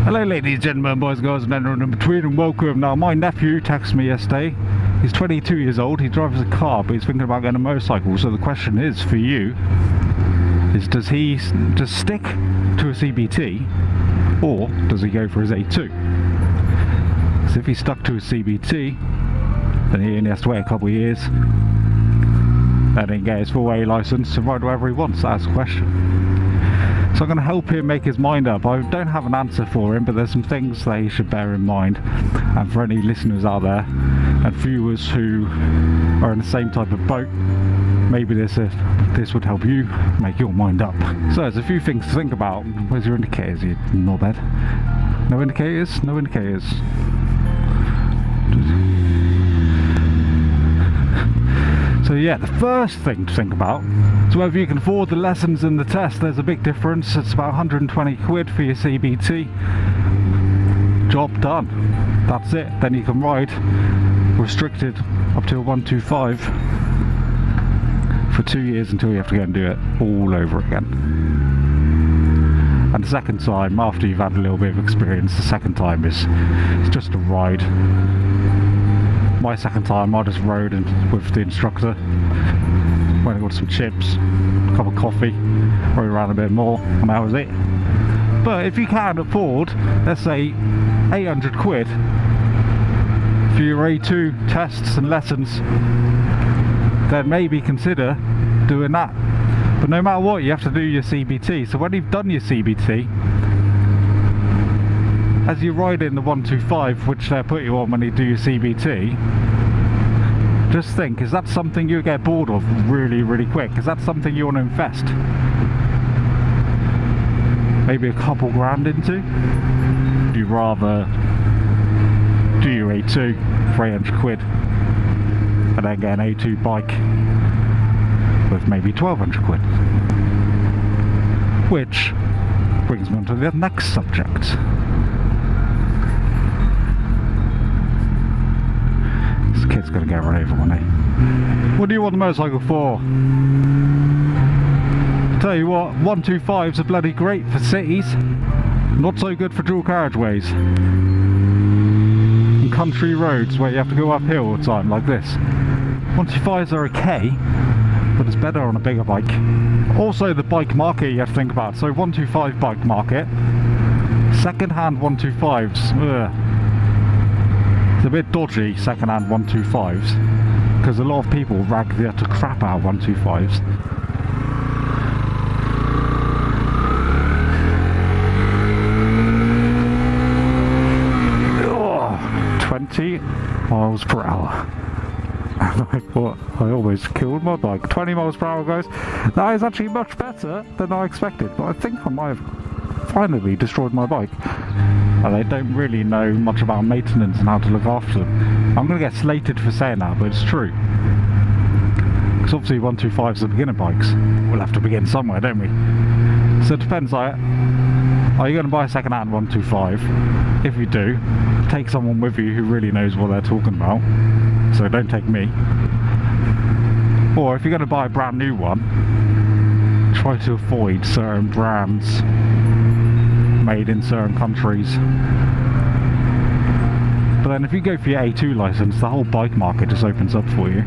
Hello ladies, gentlemen, boys, girls and everyone in between, and welcome. Now my nephew texted me yesterday. He's 22 years old, he drives a car but he's thinking about getting a motorcycle. So the question is for you, is does he just stick to a CBT or does he go for his A2? So if he stuck to a CBT, then he only has to wait a couple of years, then he can get his full A licence and ride wherever he wants. That's the question. So I'm going to help him make his mind up. I don't have an answer for him, but there's some things that he should bear in mind. And for any listeners out there and viewers who are in the same type of boat, maybe this would help you make your mind up. So there's a few things to think about. Where's your indicators, you knobhead? No indicators? No indicators. So yeah, the first thing to think about is whether you can afford the lessons and the test. There's a big difference. It's about 120 quid for your CBT. Job done. That's it. Then you can ride restricted up to a 125 for 2 years until you have to go and do it all over again. And the second time, after you've had a little bit of experience, the second time is it's just a ride. My second time I just rode with the instructor, went and got some chips, a cup of coffee, rode around a bit more, and that was it. But if you can afford, let's say 800 quid for your A2 tests and lessons, then maybe consider doing that. But no matter what, you have to do your CBT. So when you've done your CBT, as you ride in the 125, which they'll put you on when you do your CBT, just think, is that something you get bored of really, really quick? Is that something you want to invest maybe a couple grand into? Do you rather do your A2 for 800 quid and then get an A2 bike with maybe 1200 quid? Which brings me on to the next subject. This kid's gonna get run over one day. What do you want the motorcycle for? Tell you what, 125s are bloody great for cities, not so good for dual carriageways and country roads where you have to go uphill all the time like this. 125s are okay, but it's better on a bigger bike. Also the bike market you have to think about. So 125 bike market, second-hand 125s, it's a bit dodgy, second-hand 125s, because a lot of people rag the utter crap out of 125s. Oh, 20 miles per hour. And I thought I almost killed my bike. 20 miles per hour, guys. That is actually much better than I expected, but I think I might have finally destroyed my bike. And they don't really know much about maintenance and how to look after them. I'm going to get slated for saying that, but it's true. Because obviously 125s are beginner bikes. We'll have to begin somewhere, don't we? So it depends, are you going to buy a second-hand 125? If you do, take someone with you who really knows what they're talking about. So don't take me. Or if you're going to buy a brand new one, try to avoid certain brands made in certain countries. But then if you go for your A2 license, the whole bike market just opens up for you.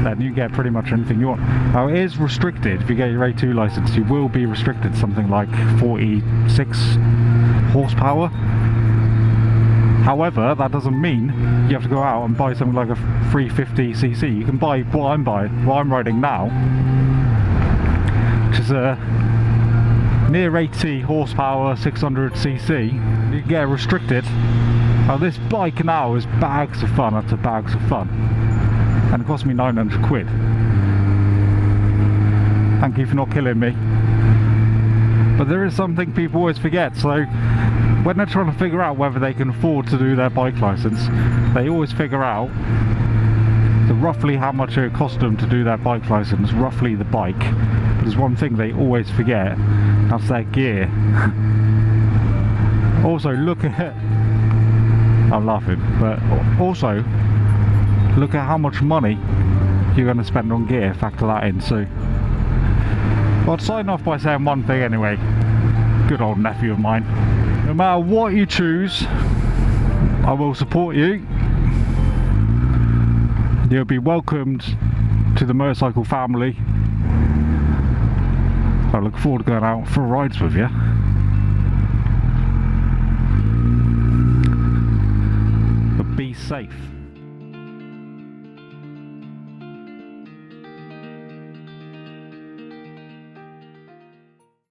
Then you get pretty much anything you want. Now it is restricted. If you get your A2 license, you will be restricted something like 46 horsepower. However, that doesn't mean you have to go out and buy something like a 350cc. You can buy what I'm riding now, which is a near 80 horsepower 600cc. You can get restricted. Now this bike now is bags of fun after bags of fun, and it cost me 900 quid. Thank you for not killing me. But there is something people always forget. So when they're trying to figure out whether they can afford to do their bike license, they always figure out roughly how much it would cost them to do their bike license, roughly the bike. But there's one thing they always forget, that's their gear. Also look at, I'm laughing, but also look at how much money you're going to spend on gear, factor that in. So I'll sign off by saying one thing anyway. Good old nephew of mine, No matter what you choose, I will support you. You'll be welcomed to the motorcycle family. I look forward to going out for rides with you. But be safe.